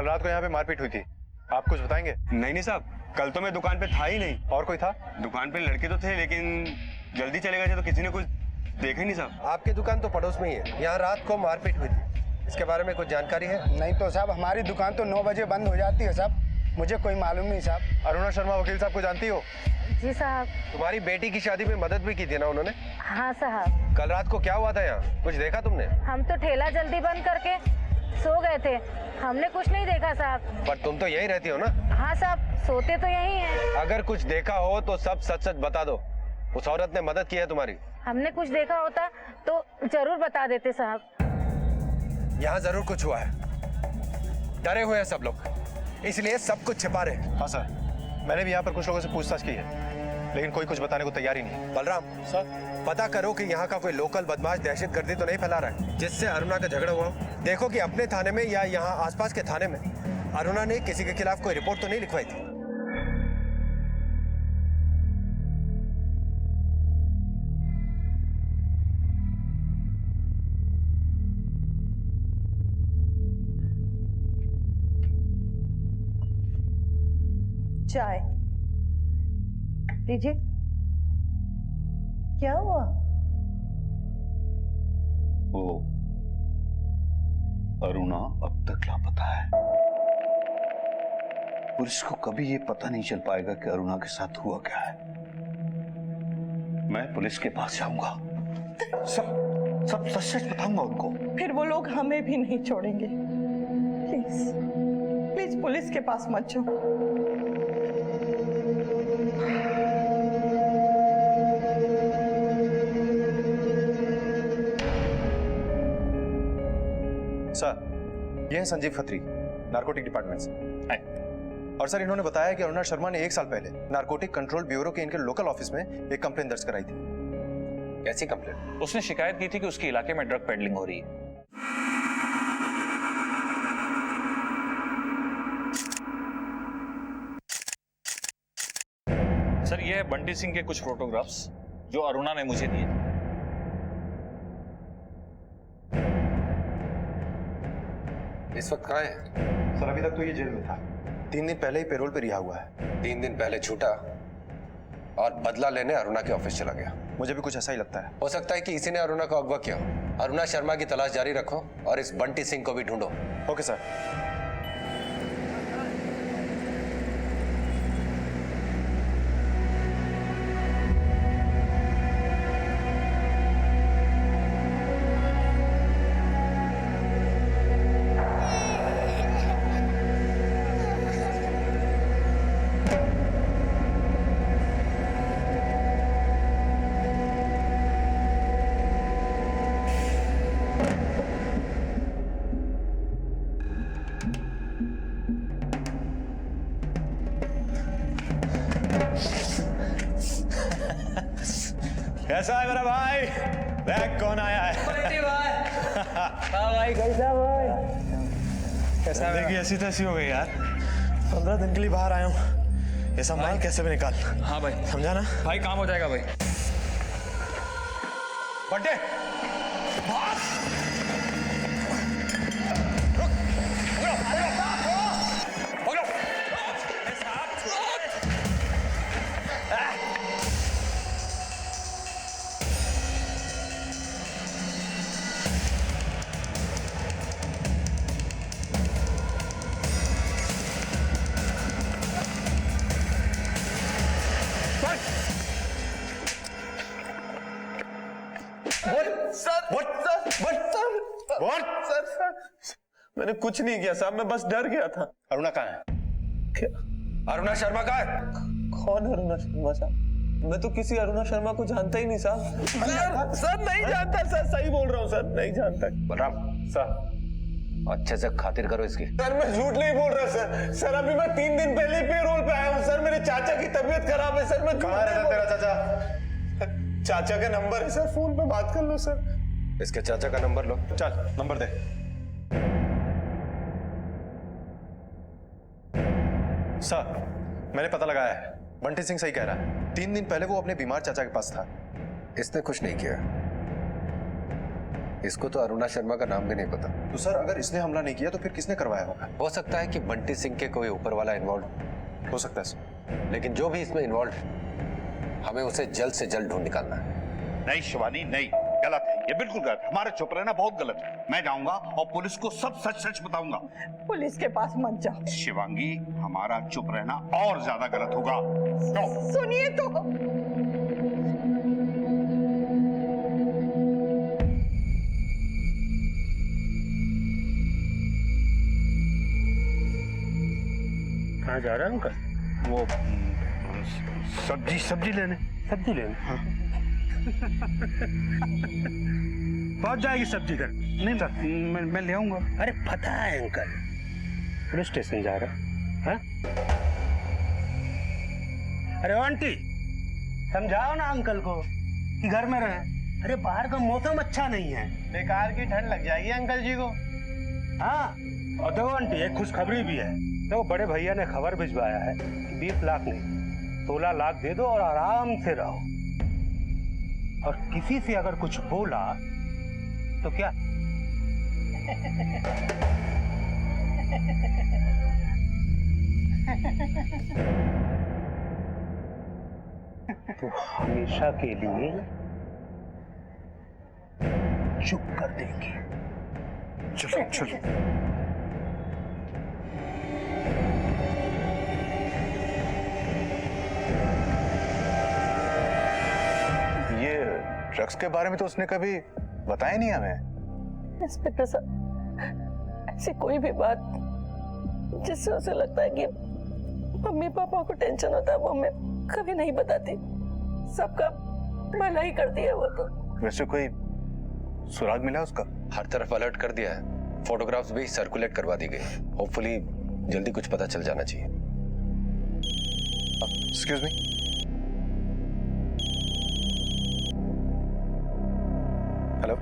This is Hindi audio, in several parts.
कल रात को यहाँ पे मारपीट हुई थी, आप कुछ बताएंगे? नहीं साहब, कल तो मैं दुकान पे था ही नहीं। और कोई था? दुकान पे लड़के तो थे, लेकिन जल्दी चले गए थे तो किसी ने कुछ देखा ही नहीं साहब। आपकी दुकान तो पड़ोस में ही है, यहाँ रात को मारपीट हुई थी, इसके बारे में कुछ जानकारी है? नहीं तो साहब, हमारी दुकान तो 9 बजे बंद हो जाती है साहब, मुझे कोई मालूम नहीं साहब। अरुणा शर्मा वकील साहब को जानती हो? जी साहब। तुम्हारी बेटी की शादी में मदद भी की थी ना उन्होंने? हाँ साहब। कल रात को क्या हुआ था यहाँ, कुछ देखा तुमने? हम तो ठेला जल्दी बंद करके सो गए थे, हमने कुछ नहीं देखा साहब। पर तुम तो यहीं रहती हो ना? हाँ साहब, सोते तो यहीं हैं। अगर कुछ देखा हो तो सब सच सच बता दो। उस औरत ने मदद की है तुम्हारी? हमने कुछ देखा होता तो जरूर बता देते साहब। यहाँ जरूर कुछ हुआ है, डरे हुए हैं सब लोग, इसलिए सब कुछ छिपा रहे हैं। हाँ सर, मैंने भी यहाँ पर कुछ लोगों से पूछताछ की है, लेकिन कोई कुछ बताने को तैयार ही नहीं। बलराम सर, पता करो कि यहाँ का कोई लोकल बदमाश दहशतगर्दी तो नहीं फैला रहा है जिससे अरुणा का झगड़ा हुआ। देखो कि अपने थाने में या यहाँ आसपास के थाने में अरुणा ने किसी के खिलाफ कोई रिपोर्ट तो नहीं लिखवाई थी। चाय लीजिए। क्या हुआ? वो अरुणा अब तक लापता है। पुलिस को कभी ये पता नहीं चल पाएगा कि अरुणा के साथ हुआ क्या है। मैं पुलिस के पास जाऊंगा, सब सब सच सच बताऊंगा उनको। फिर वो लोग हमें भी नहीं छोड़ेंगे। प्लीज प्लीज पुलिस के पास मत जाओ। सर, ये है संजीव खत्री, नारकोटिक डिपार्टमेंट से। और सर, इन्होंने बताया कि अरुणा शर्मा ने 1 साल पहले नारकोटिक कंट्रोल ब्यूरो के इनके लोकल ऑफिस में एक कंप्लेंट दर्ज कराई थी। कैसी कंप्लेंट? उसने शिकायत की थी कि उसके इलाके में ड्रग पेडलिंग हो रही है। सर, यह है बंटी सिंह के कुछ फोटोग्राफ्स जो अरुणा ने मुझे दिए थे। इस वक्त कहाँ है? सर, अभी तक तो ये जेल में था, 3 दिन पहले ही पैरोल पे रिहा हुआ है। 3 दिन पहले छूटा और बदला लेने अरुणा के ऑफिस चला गया। मुझे भी कुछ ऐसा ही लगता है। हो सकता है कि इसी ने अरुणा को अगवा किया। अरुणा शर्मा की तलाश जारी रखो और इस बंटी सिंह को भी ढूंढो। Okay sir. कैसा है मेरा भाई? देख कौन आया है। भाई कैसा भाई? कैसा जिंदगी ऐसी तैसी हो गई यार। 15 दिन के लिए बाहर आया हूँ, ये सब माल कैसे भी निकाल। हाँ भाई, समझा ना भाई काम हो जाएगा भाई। बंटे, मैंने कुछ नहीं किया साहब, मैं बस डर गया था। अरुणा कहाँ है? क्या? अरुणा शर्मा कहाँ है? कौन अरुणा शर्मा साहब? मैं तो किसी अरुणा शर्मा को जानता ही नहीं साहब। सर नहीं जानता सर, सही बोल रहा हूँ सर, नहीं जानता। बलराम सर, अच्छे से खातिर करो इसकी। सर मैं झूठ नहीं बोल रहा सर। सर अभी मैं 3 दिन पहले पेरोल पे आया हूँ सर, मेरे चाचा की तबीयत खराब है सर। मैं कहाँ रहता तेरा चाचा? चाचा का नंबर है सर, फोन पे बात कर लो सर। इसके चाचा का नंबर लो। चल नंबर दे। सर, मैंने पता लगाया है, बंटी सिंह सही कह रहा है। 3 दिन पहले वो अपने बीमार चाचा के पास था। इसने कुछ नहीं किया, इसको तो अरुणा शर्मा का नाम भी नहीं पता। तो सर अगर इसने हमला नहीं किया तो फिर किसने करवाया होगा? हो सकता है कि बंटी सिंह के कोई ऊपर वाला इन्वॉल्व हो सकता है सर। लेकिन जो भी इसमें इन्वॉल्व है, हमें उसे जल्द से जल्द ढूंढ निकालना है। नहीं शिवानी, नहीं, गलत है, ये बिल्कुल गलत है। हमारा चुप रहना बहुत गलत है। मैं जाऊंगा और पुलिस को सब सच सच बताऊंगा। पुलिस के पास मत जाओ। शिवांगी, हमारा चुप रहना और ज्यादा गलत होगा। तो सुनिए तो, कहाँ जा रहा है अंकल? वो सब्जी लेने। सब्जी लेने? हाँ। पहुंच जाएगी सब्जी घर। नहीं सर, मैं ले आऊंगा। अरे पता है अंकल, पुलिस स्टेशन जा रहा है। हाँ? अरे आंटी, समझाओ ना अंकल को कि घर में रहे। अरे बाहर का मौसम अच्छा नहीं है, बेकार की ठंड लग जाएगी अंकल जी को। हाँ। और देखो आंटी, एक खुशखबरी भी है। देखो बड़े भैया ने खबर भिजवाया है कि 20 लाख नहीं 16 लाख दे दो और आराम से रहो। और किसी से अगर कुछ बोला तो क्या? तो हमेशा के लिए चुप कर देंगे। चलो चलो। ये ड्रग्स के बारे में तो उसने कभी बताया नहीं हमें। इंस्पेक्टर साहब, ऐसी कोई भी बात जिससे उसे लगता है कि मम्मी पापा को टेंशन होता है वो हमें कभी नहीं बताती। सबका भला ही करती है वो तो। वैसे कोई सुराग मिला उसका? हर तरफ अलर्ट कर दिया है, फोटोग्राफ्स भी सर्कुलेट करवा दी गई। होपफुली जल्दी कुछ पता चल जाना चाहिए। Excuse me. हेलो,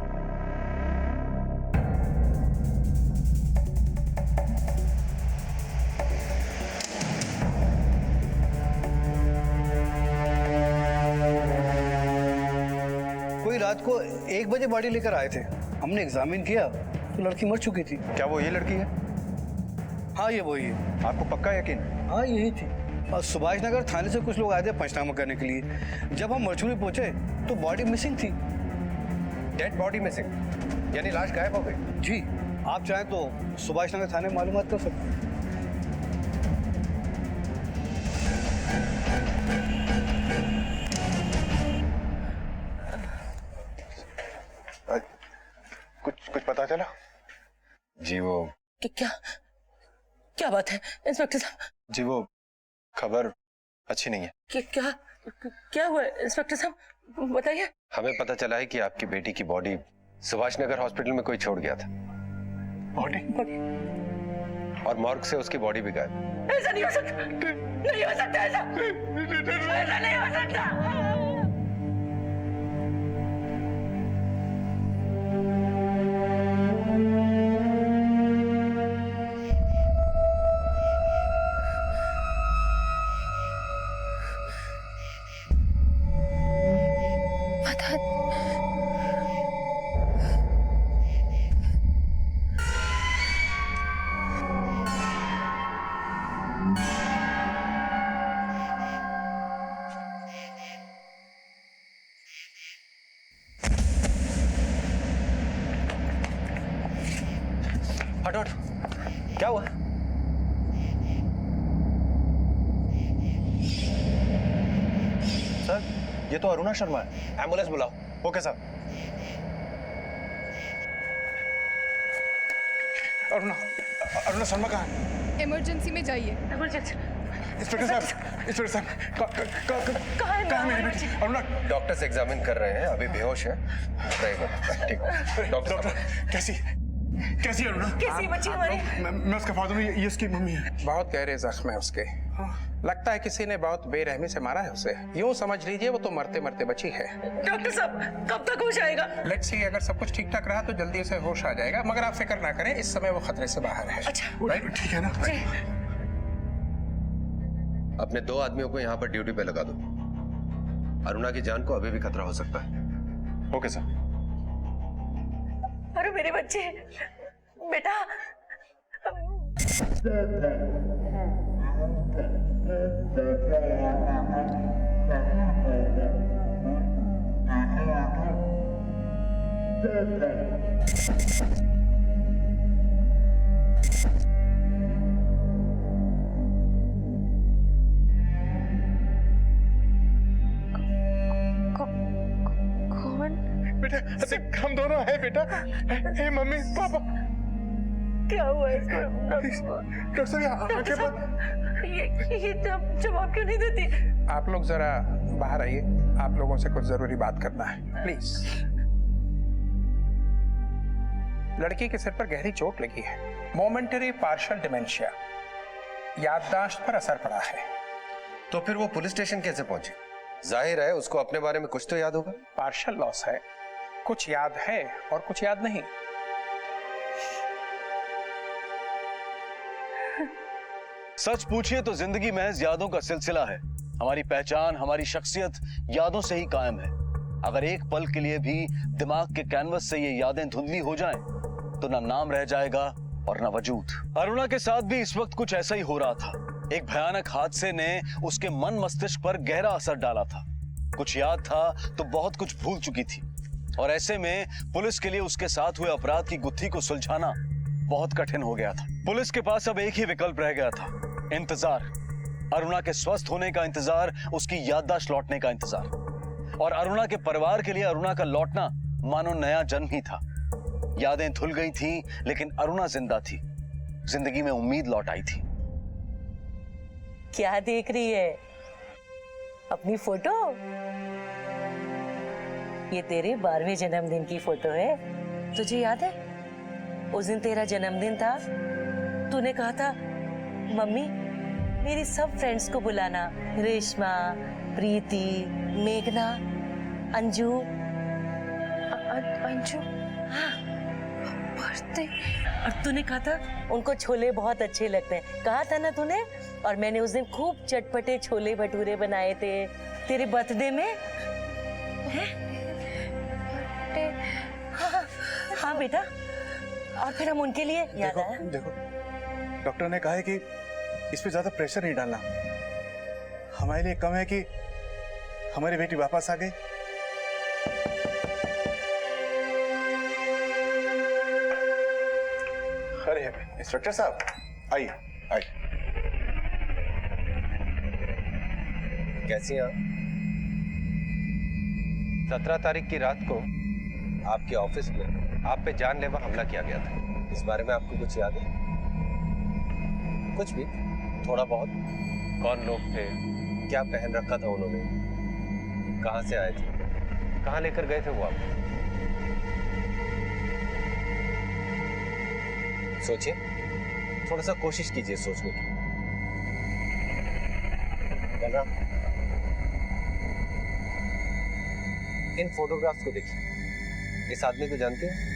कोई रात को 1 बजे बॉडी लेकर आए थे। हमने एग्जामिन किया तो लड़की मर चुकी थी। क्या वो ये लड़की है? हाँ ये वही है। आपको पक्का यकीन? हाँ यही थी। और सुभाष नगर थाने से कुछ लोग आए थे पंचनामा करने के लिए। जब हम मरचुरी पहुंचे तो बॉडी मिसिंग थी। डेड बॉडी मिसिंग, यानी लाश गायब हो गई? जी, आप चाहें तो सुभाष नगर थाने में मालूमात कर सकते हैं। कुछ पता चला? जी वो क्या क्या बात है इंस्पेक्टर साहब? जी वो खबर अच्छी नहीं है। क्या क्या हुआ इंस्पेक्टर साहब, बताइए। हमें पता चला है कि आपकी बेटी की बॉडी सुभाष नगर हॉस्पिटल में कोई छोड़ गया था। बॉडी? और मॉर्ग से उसकी बॉडी भी गायब। ऐसा नहीं हो सकता, नहीं हो सकता, ऐसा नहीं हो सकता। हटो हटो, क्या हुआ? सर, ये तो अरुणा शर्मा है। एम्बुलेंस बुलाओ। Okay sir. अरुणा शर्मा कहाँ है? इमरजेंसी में जाइए। इंस्पेक्टर साहब, कहाँ है मेरी बेटी? अरुणा। डॉक्टर्स एग्जामिन कर रहे हैं, अभी बेहोश है। ठीक है डॉक्टर। कैसी अरुणा? कैसी बच्ची हमारी? मैं उसका फादर हूँ, ये उसकी मम्मी है। बहुत गहरे जख्म है उसके। लगता है किसी ने बहुत बेरहमी से मारा है उसे। यूं समझ लीजिए वो तो मरते मरते बची है। डॉक्टर साहब कब तक होश आएगा? लेट्स सी, अगर सब कुछ ठीक ठाक रहा तो जल्दी उसे होश आ जाएगा, मगर आप फिक्र ना करें, इस समय वो खतरे से बाहर है। अच्छा राइट, ठीक है ना? अपने 2 आदमियों को यहाँ पर ड्यूटी पे लगा दो। अरुणा की जान को अभी भी खतरा हो सकता है। Okay sir. अरे मेरे बच्चे, बेटा। कौन? बेटा देख, हम दोनों हैं बेटा। हे मम्मी पापा। क्या हुआ इसको? डॉक्टर साहब आंखें बंद। ये जवाब क्यों नहीं देती? आप लोग जरा बाहर आइए, आप लोगों से कुछ जरूरी बात करना है, प्लीज। लड़की के सिर पर गहरी चोट लगी है, मोमेंटरी पार्शियल डिमेंशिया, याददाश्त पर असर पड़ा है। तो फिर वो पुलिस स्टेशन कैसे पहुंची? जाहिर है उसको अपने बारे में कुछ तो याद होगा। पार्शियल लॉस है, कुछ याद है और कुछ याद नहीं। सच पूछिए तो जिंदगी महज यादों का सिलसिला है। हमारी पहचान, हमारी शख्सियत यादों से ही कायम है। अगर एक पल के लिए भी दिमाग के कैनवस से ये यादें धुंधली हो जाएं, तो ना नाम रह जाएगा और ना वजूद। अरुणा के साथ भी इस वक्त कुछ ऐसा ही हो रहा था। एक भयानक हादसे ने उसके मन मस्तिष्क पर गहरा असर डाला था। कुछ याद था तो बहुत कुछ भूल चुकी थी, और ऐसे में पुलिस के लिए उसके साथ हुए अपराध की गुत्थी को सुलझाना बहुत कठिन हो गया था। पुलिस के पास अब एक ही विकल्प रह गया था, इंतजार। अरुणा के स्वस्थ होने का इंतजार, उसकी याददाश्त लौटने का इंतजार। और अरुणा के परिवार के लिए अरुणा का लौटना मानो नया जन्म ही था। यादें धुल गई थीं, लेकिन अरुणा जिंदा थी। जिंदगी में उम्मीद लौट आई थी। क्या देख रही है? अपनी फोटो? ये तेरे 12वें जन्मदिन की फोटो है। तुझे याद है उस दिन तेरा जन्मदिन था? तूने कहा था मम्मी मेरी सब फ्रेंड्स को बुलाना, रेशमा, प्रीति, मेघना, अंजू। अंजू? हाँ, बर्थडे। और तूने कहा था उनको छोले बहुत अच्छे लगते हैं, कहा था ना तूने? और मैंने उस दिन खूब चटपटे छोले भटूरे बनाए थे तेरे बर्थडे में। हैं? हाँ, हाँ बेटा। और फिर हम उनके लिए याद आया। देखो, डॉक्टर ने कहा है कि इस पे ज्यादा प्रेशर नहीं डालना। हमारे लिए कम है कि हमारी बेटी वापस आ गई। अरे इंस्पेक्टर साहब, आइए आइए। कैसी हैं आप? 17 तारीख की रात को आपके ऑफिस में आप पे जानलेवा हमला किया गया था। इस बारे में आपको कुछ याद है? कुछ भी, थोड़ा बहुत? कौन लोग थे? क्या पहन रखा था उन्होंने? कहां से आए थे? कहां लेकर गए थे वो आपको? सोचिए, थोड़ा सा कोशिश कीजिए सोचने की। बलराम, इन फोटोग्राफ्स को देखिए। इस आदमी को जानते हैं?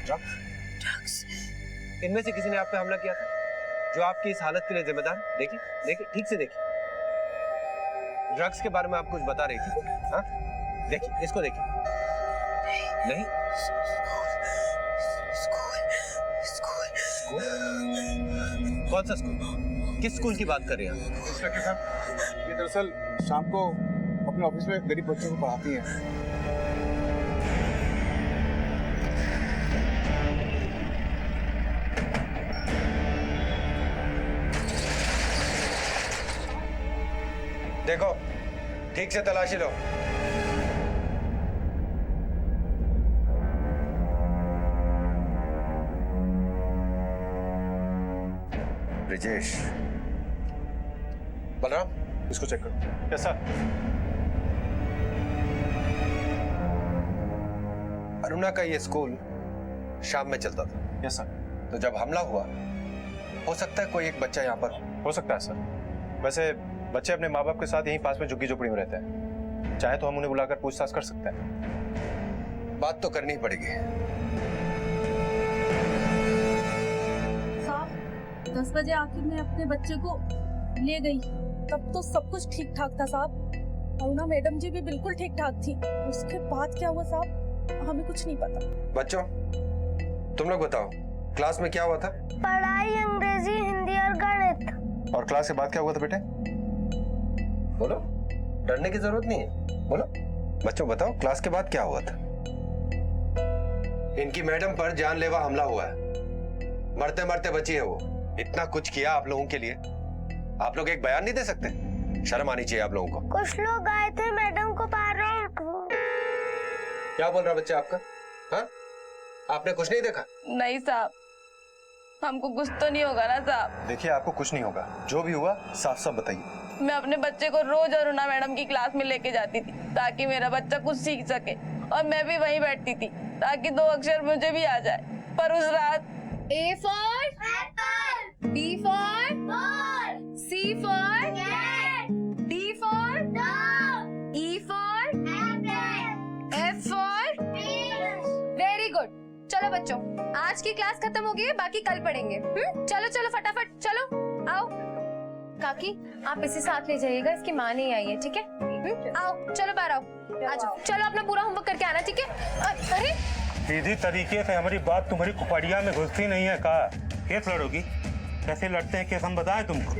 ड्रग्स? इनमें से किसी ने आप पे हमला किया था जो आपकी इस हालत के लिए जिम्मेदार? देखिए देखिए, ठीक से देखिए। ड्रग्स के बारे में आप कुछ बता रही थी। हाँ, देखिए, इसको देखिए। नहीं? स्कूल? कौन सा स्कूल? किस स्कूल की बात कर रहे हैं? इंस्पेक्टर साहब, ये दरअसल शाम को अपने ऑफिस में गरीब बच्चों को पढ़ाती हैं। देखो, ठीक से तलाशी लो। ब्रिजेश। बलराम, इसको चेक करो। Yes sir. अरुणा का ये स्कूल शाम में चलता था। Yes sir. तो जब हमला हुआ, हो सकता है कोई एक बच्चा यहाँ पर हो सकता है सर। वैसे बच्चे अपने माँ बाप के साथ यहीं पास में झुग्गी झोपड़ी में रहते हैं। चाहे तो हम उन्हें बुलाकर पूछताछ कर सकते हैं। बात तो करनी ही पड़ेगी। साहब, 10 बजे आखिर में अपने बच्चे को ले गई, तब तो सब कुछ ठीक ठाक था साहब। अरुणा मैडम जी भी बिल्कुल ठीक ठाक थी। उसके बाद क्या हुआ साहब, हमें कुछ नहीं पता। बच्चों, तुम लोग बताओ, क्लास में क्या हुआ था? पढ़ाई, अंग्रेजी, हिंदी और गणित। और क्लास के बाद क्या हुआ था बेटे? बोलो, डरने की जरूरत नहीं है, बोलो। बच्चों बताओ, क्लास के बाद क्या हुआ था? इनकी मैडम पर जानलेवा हमला हुआ है, मरते मरते बची है वो। इतना कुछ किया आप लोगों के लिए, आप लोग एक बयान नहीं दे सकते? शर्म आनी चाहिए आप लोगों को। कुछ लोग आए थे मैडम को पैरोल। क्या बोल रहा बच्चा आपका? हाँ, आपने कुछ नहीं देखा? नहीं साहब, हमको कुछ तो नहीं होगा ना साहब। देखिए, आपको कुछ नहीं होगा, जो भी हुआ साफ साफ बताइए। मैं अपने बच्चे को रोज अरुणा मैडम की क्लास में लेके जाती थी ताकि मेरा बच्चा कुछ सीख सके, और मैं भी वहीं बैठती थी ताकि 2 अक्षर मुझे भी आ जाए। पर उस रात A for apple, B for ball, C for cat, D for dog, E for apple, F for fish. Very good. चलो बच्चों, आज की क्लास खत्म हो गई है, बाकी कल पढ़ेंगे। चलो चलो फटाफट चलो, आओ। काकी, आप इसे साथ ले जाइएगा, इसकी माँ नहीं आई है, ठीक है? आओ, चलो बाहर आओ, आ जाओ। चलो अपना पूरा होमवर्क करके आना, ठीक है? अरे सीधी तरीके से हमारी बात तुम्हारी कुपड़िया में घुसती नहीं है। का केस लड़ोगी? कैसे लड़ते हैं केस हम बताएं तुमको?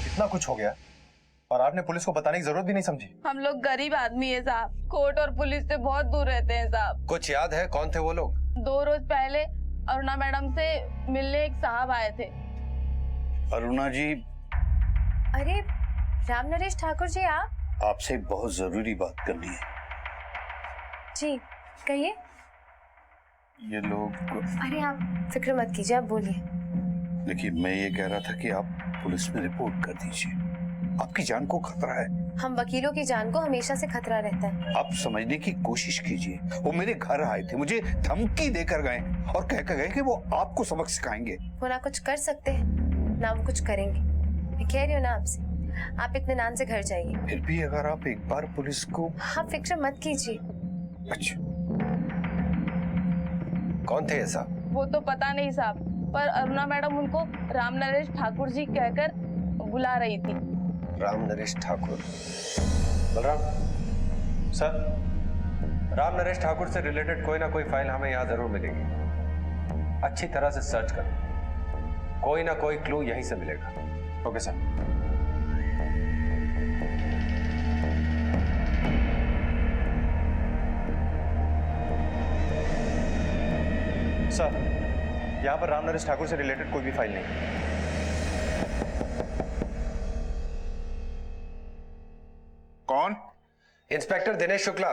इतना कुछ हो गया और आपने पुलिस को बताने की जरूरत भी नहीं समझी। हम लोग गरीब आदमी है साहब, कोर्ट और पुलिस से बहुत दूर रहते हैं साहब। कुछ याद है कौन थे वो लोग? 2 रोज पहले अरुणा मैडम से मिलने एक साहब आए थे। अरुणा जी, अरे राम नरेश ठाकुर जी, आप? आपसे बहुत जरूरी बात करनी है। जी कहिए। ये लोग, अरे आप फिक्र मत कीजिए, आप बोलिए। देखिए, मैं ये कह रहा था कि आप पुलिस में रिपोर्ट कर दीजिए, आपकी जान को खतरा है। हम वकीलों की जान को हमेशा से खतरा रहता है। आप समझने की कोशिश कीजिए। वो मेरे घर आए थे, मुझे धमकी देकर गए और कहकर गए कि वो आपको सबक सिखाएंगे। वो ना कुछ कर सकते हैं ना वो कुछ करेंगे। मैं कह रही हूँ ना आपसे, आप इत्मीनान से घर जाइए। फिर भी अगर आप एक बार पुलिस को... आप फिक्र मत कीजिए। अच्छा, कौन थे ऐसा? वो तो पता नहीं साहब, पर अरुणा मैडम उनको राम नरेश ठाकुर जी कहकर बुला रही थी। राम नरेश ठाकुर? बलराम सर, राम नरेश ठाकुर से रिलेटेड कोई ना कोई फाइल हमें यहाँ जरूर मिलेगी। अच्छी तरह से सर्च करो, कोई ना कोई क्लू यहीं से मिलेगा। Okay sir. सर, यहाँ पर राम नरेश ठाकुर से रिलेटेड कोई भी फाइल नहीं है। कौन? इंस्पेक्टर दिनेश शुक्ला।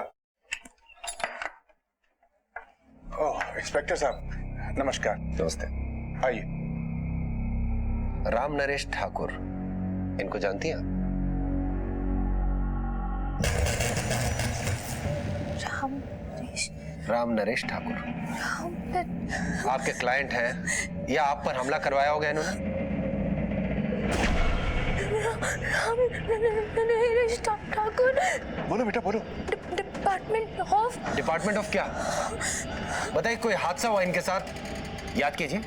ओह, इंस्पेक्टर साहब नमस्कार। नमस्ते। आइए। राम नरेश ठाकुर, इनको जानती हैं आप? राम नरेश ठाकुर आपके क्लाइंट हैं या आप पर हमला करवाया होगा इन्होंने? ठाकुर। बोलो बेटा बोलो। डिपार्टमेंट ऑफ क्या? बताइए, कोई हादसा हुआ इनके साथ? याद कीजिए,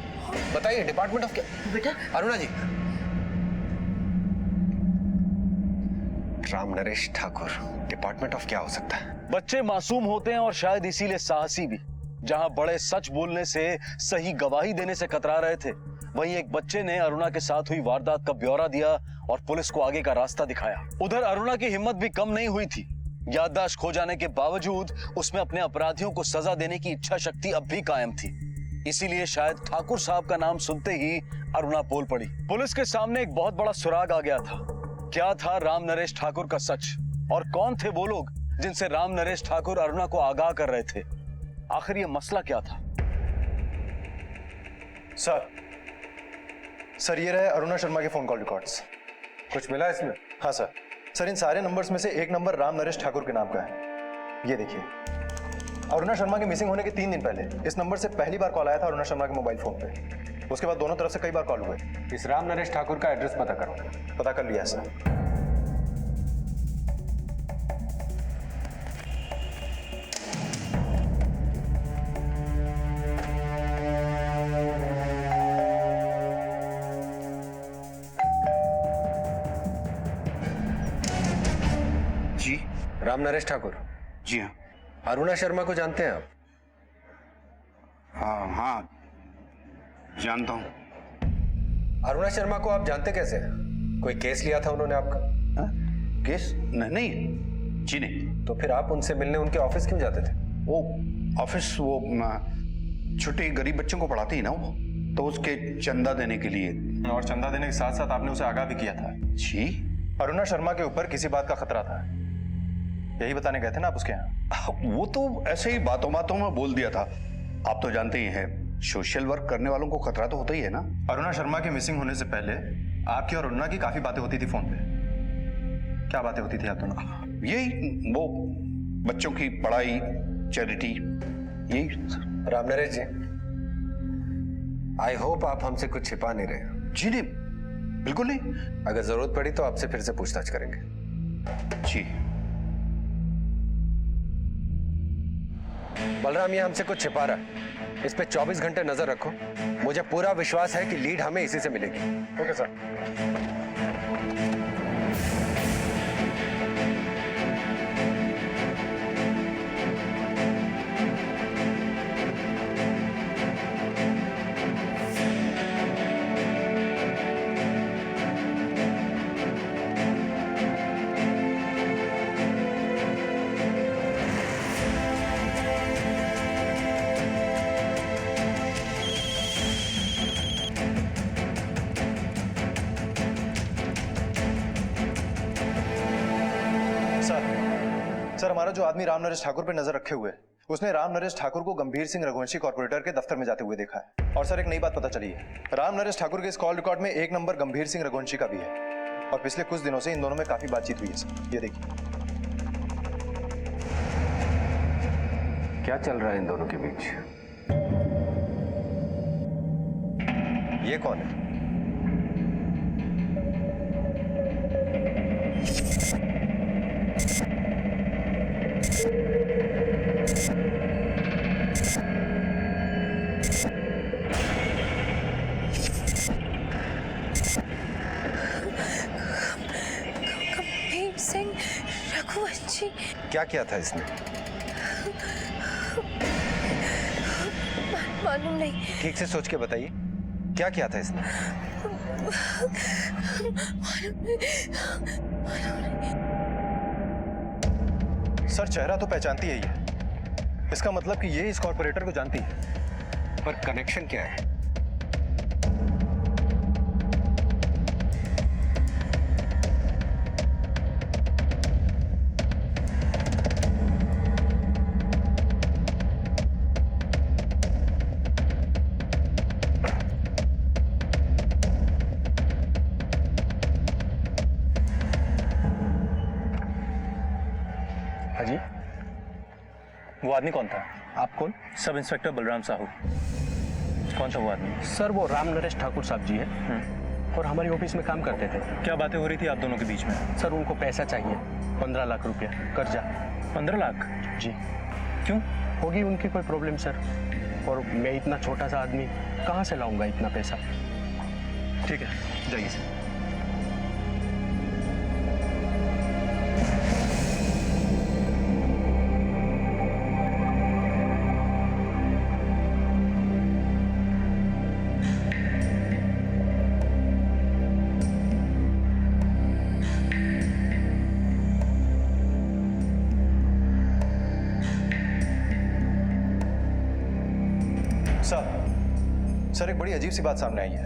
बताइए, डिपार्टमेंट ऑफ क्या? बेटा अरुणा जी। राम नरेश ठाकुर, डिपार्टमेंट ऑफ क्या हो सकता है? बच्चे मासूम होते हैं और शायद इसीलिए साहसी भी। जहां बड़े सच बोलने से, सही गवाही देने से कतरा रहे थे, वहीं एक बच्चे ने अरुणा के साथ हुई वारदात का ब्यौरा दिया और पुलिस को आगे का रास्ता दिखाया। उधर अरुणा की हिम्मत भी कम नहीं हुई थी। याददाश्त खो जाने के बावजूद उसमें अपने अपराधियों को सजा देने की इच्छा शक्ति अब भी कायम थी। इसीलिए शायद ठाकुर साहब का नाम सुनते ही अरुणा बोल पड़ी। पुलिस के सामने एक बहुत बड़ा सुराग आ गया था। क्या था राम नरेश ठाकुर का सच, और कौन थे वो लोग जिनसे राम नरेश ठाकुर अरुणा को आगाह कर रहे थे? आखिर ये मसला क्या था? सर, ये रहे अरुणा शर्मा के फोन कॉल रिकॉर्ड्स। कुछ मिला इसमें? हाँ सर। सर, इन सारे नंबर्स में से एक नंबर राम नरेश ठाकुर के नाम का है। ये देखिए, अरुणा शर्मा के मिसिंग होने के 3 दिन पहले इस नंबर से पहली बार कॉल आया था अरुणा शर्मा के मोबाइल फोन पे। उसके बाद दोनों तरफ से कई बार कॉल हुए। इस राम नरेश ठाकुर का एड्रेस पता करो। पता कर लिया सर। राम नरेश ठाकुर। जी हाँ। अरुणा शर्मा को जानते हैं आप? हाँ हाँ जानता हूँ। अरुणा शर्मा को आप जानते कैसे हैं? कोई केस लिया था उन्होंने आपका? केस नहीं जी नहीं। तो फिर आप उनसे मिलने उनके ऑफिस क्यों जाते थे? वो ऑफिस वो छोटे गरीब बच्चों को पढ़ाती है ना वो, तो उसके चंदा देने के लिए। और चंदा देने के साथ साथ आपने उसे आगाह भी किया था। जी। अरुणा शर्मा के ऊपर किसी बात का खतरा था, यही बताने गए थे ना आप उसके यहाँ? वो तो ऐसे ही बातों बातों में बोल दिया था। आप तो जानते ही हैं, सोशल वर्क करने वालों को खतरा तो होता ही है ना। अरुणा शर्मा के मिसिंग होने से पहले आपकी और अरुणा की काफी बातें होती थी फोन पे। क्या बातें होती थी आप दोनों? यही वो बच्चों की पढ़ाई, चैरिटी, यही। राम नरेश जी, आई होप आप हमसे कुछ छिपा नहीं रहे। जी नहीं, बिल्कुल नहीं। अगर जरूरत पड़ी तो आपसे फिर से पूछताछ करेंगे। जी। बलराम, ये हमसे कुछ छिपा रहा है, इस पे 24 घंटे नजर रखो। मुझे पूरा विश्वास है कि लीड हमें इसी से मिलेगी। Okay sir. सर, हमारा जो आदमी राम नरेश ठाकुर पे नजर रखे हुए है, उसने राम नरेश ठाकुर को गंभीर सिंह रघुवंशी कॉर्पोरेटर के दफ्तर में जाते हुए देखा है। और सर, एक नई बात पता चली है, राम नरेश ठाकुर के इस कॉल रिकॉर्ड में एक नंबर गंभीर सिंह रघुवंशी का भी है। और पिछले कुछ दिनों से इन दोनों में काफी बातचीत हुई है सर। ये देखिए। क्या चल रहा है इन दोनों के बीच? ये कौन है? गंभीर सिंह रघुवंशी। क्या किया था इसने? मालूम नहीं। ठीक से सोच के बताइए, क्या किया था इसने? सर, चेहरा तो पहचानती है ये, इसका मतलब कि ये इस कॉर्पोरेटर को जानती है। पर कनेक्शन क्या है? हाजी, वो आदमी कौन था? आप कौन? Sub inspector Balram Sahu. कौन था वो आदमी? सर, वो राम नरेश ठाकुर साहब जी है और हमारी ऑफिस में काम करते थे। क्या बातें हो रही थी आप दोनों के बीच में? सर, उनको पैसा चाहिए, 15 लाख रुपया कर्जा। 15 लाख? जी। क्यों? होगी उनकी कोई प्रॉब्लम सर, और मैं इतना छोटा सा आदमी कहाँ से लाऊंगा इतना पैसा? ठीक है, जाइए सर। सर, एक बड़ी अजीब सी बात सामने आई है।